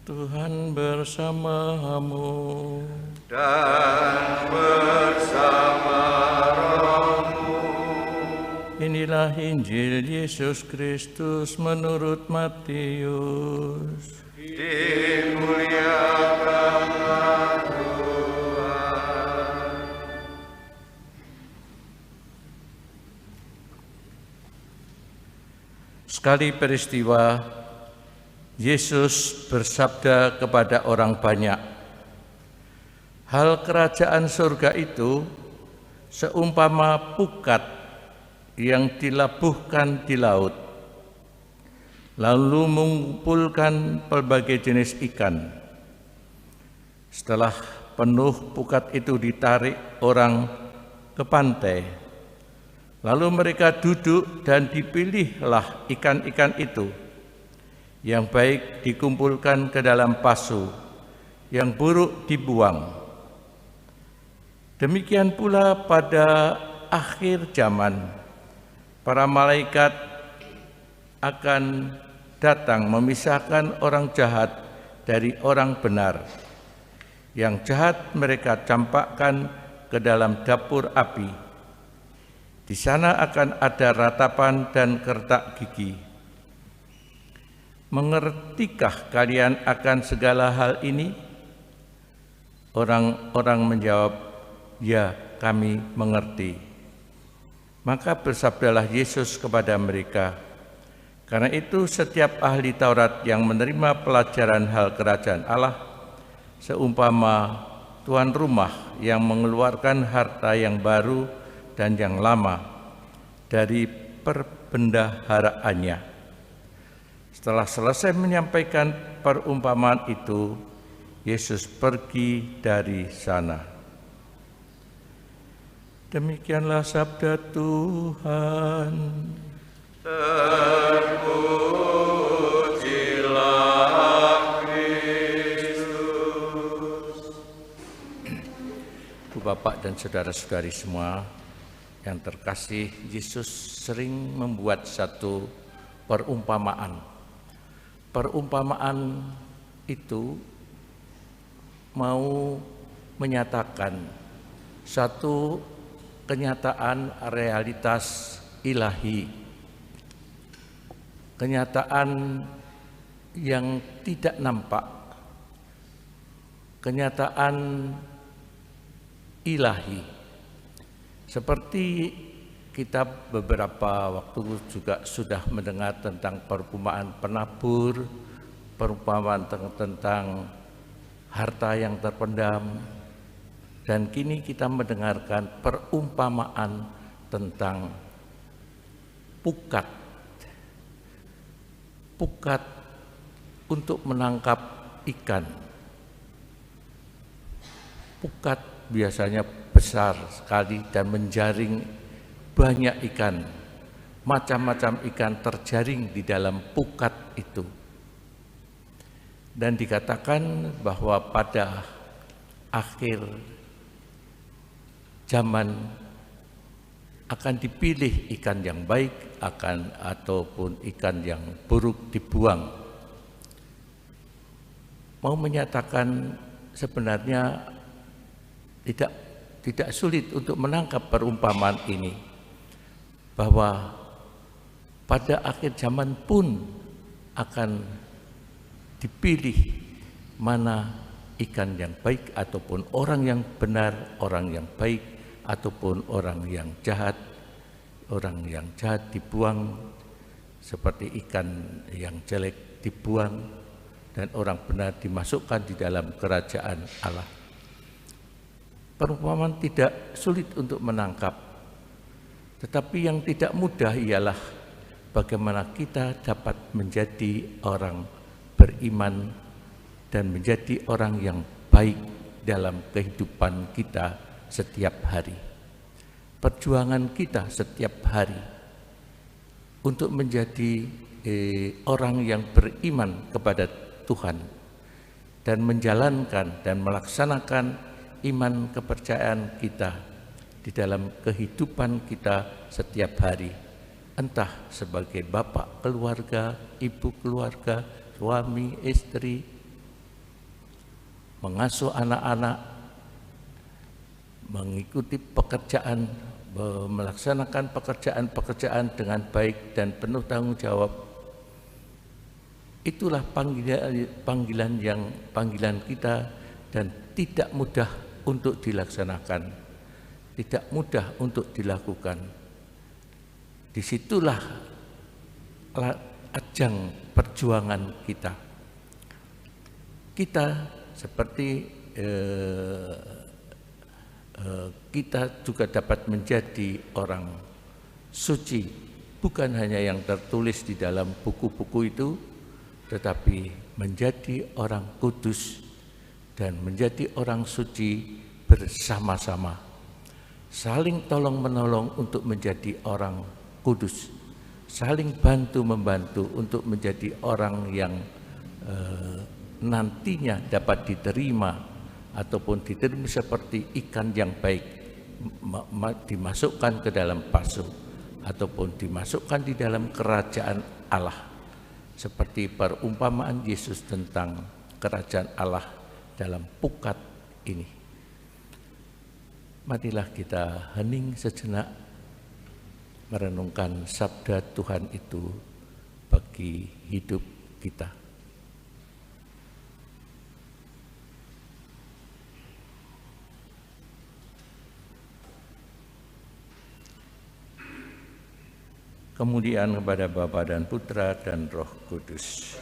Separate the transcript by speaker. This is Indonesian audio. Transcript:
Speaker 1: Tuhan bersamamu
Speaker 2: dan bersama rohmu.
Speaker 1: Inilah Injil Yesus Kristus menurut Matius.
Speaker 2: Dimuliakanlah Tuhan.
Speaker 1: Sekali peristiwa, Yesus bersabda kepada orang banyak, "Hal kerajaan surga itu seumpama pukat yang dilabuhkan di laut, lalu mengumpulkan pelbagai jenis ikan. Setelah penuh pukat itu ditarik orang ke pantai, lalu mereka duduk dan dipilihlah ikan-ikan itu. Yang baik dikumpulkan ke dalam pasu, yang buruk dibuang. Demikian pula pada akhir zaman, para malaikat akan datang memisahkan orang jahat dari orang benar. Yang jahat mereka campakkan ke dalam dapur api. Di sana akan ada ratapan dan kertak gigi. Mengertikah kalian akan segala hal ini?" Orang-orang menjawab, "Ya, kami mengerti." Maka bersabdalah Yesus kepada mereka, "Karena itu setiap ahli Taurat yang menerima pelajaran hal kerajaan Allah, seumpama tuan rumah yang mengeluarkan harta yang baru dan yang lama dari perbendaharaannya. Setelah selesai menyampaikan perumpamaan itu, Yesus pergi dari sana." Demikianlah sabda Tuhan.
Speaker 2: Terpujilah Kristus.
Speaker 1: Ibu Bapak dan saudara-saudari semua yang terkasih, Yesus sering membuat satu perumpamaan. Perumpamaan itu mau menyatakan satu kenyataan realitas ilahi, kenyataan yang tidak nampak, kenyataan ilahi. Seperti kita beberapa waktu juga sudah mendengar tentang perumpamaan penabur, perumpamaan tentang harta yang terpendam, dan kini kita mendengarkan perumpamaan tentang pukat. Pukat untuk menangkap ikan. Pukat biasanya besar sekali dan menjaring banyak ikan, macam-macam ikan terjaring di dalam pukat itu. Dan dikatakan bahwa pada akhir zaman akan dipilih ikan yang baik ataupun ikan yang buruk dibuang. Mau menyatakan sebenarnya tidak sulit untuk menangkap perumpamaan ini, bahwa pada akhir zaman pun akan dipilih mana ikan yang baik ataupun orang yang benar, orang yang baik ataupun orang yang jahat. Orang yang jahat dibuang seperti ikan yang jelek dibuang, dan orang benar dimasukkan di dalam kerajaan Allah. Perumpamaan tidak sulit untuk menangkap. Tetapi yang tidak mudah ialah bagaimana kita dapat menjadi orang beriman dan menjadi orang yang baik dalam kehidupan kita setiap hari. Perjuangan kita setiap hari untuk menjadi orang yang beriman kepada Tuhan dan menjalankan dan melaksanakan iman kepercayaan kita di dalam kehidupan kita setiap hari, entah sebagai bapak keluarga, ibu keluarga, suami, istri, mengasuh anak-anak, mengikuti pekerjaan, melaksanakan pekerjaan-pekerjaan dengan baik dan penuh tanggung jawab. Itulah panggilan kita dan tidak mudah untuk dilaksanakan, tidak mudah untuk dilakukan. Disitulah ajang perjuangan kita. Kita seperti kita juga dapat menjadi orang suci, bukan hanya yang tertulis di dalam buku-buku itu, tetapi menjadi orang kudus dan menjadi orang suci bersama-sama, saling tolong-menolong untuk menjadi orang kudus, saling bantu-membantu untuk menjadi orang yang nantinya dapat diterima ataupun diterima seperti ikan yang baik, dimasukkan ke dalam pasu ataupun dimasukkan di dalam kerajaan Allah, seperti perumpamaan Yesus tentang kerajaan Allah dalam pukat ini. Marilah kita hening sejenak merenungkan sabda Tuhan itu bagi hidup kita. Kemudian kepada Bapa dan Putra dan Roh Kudus.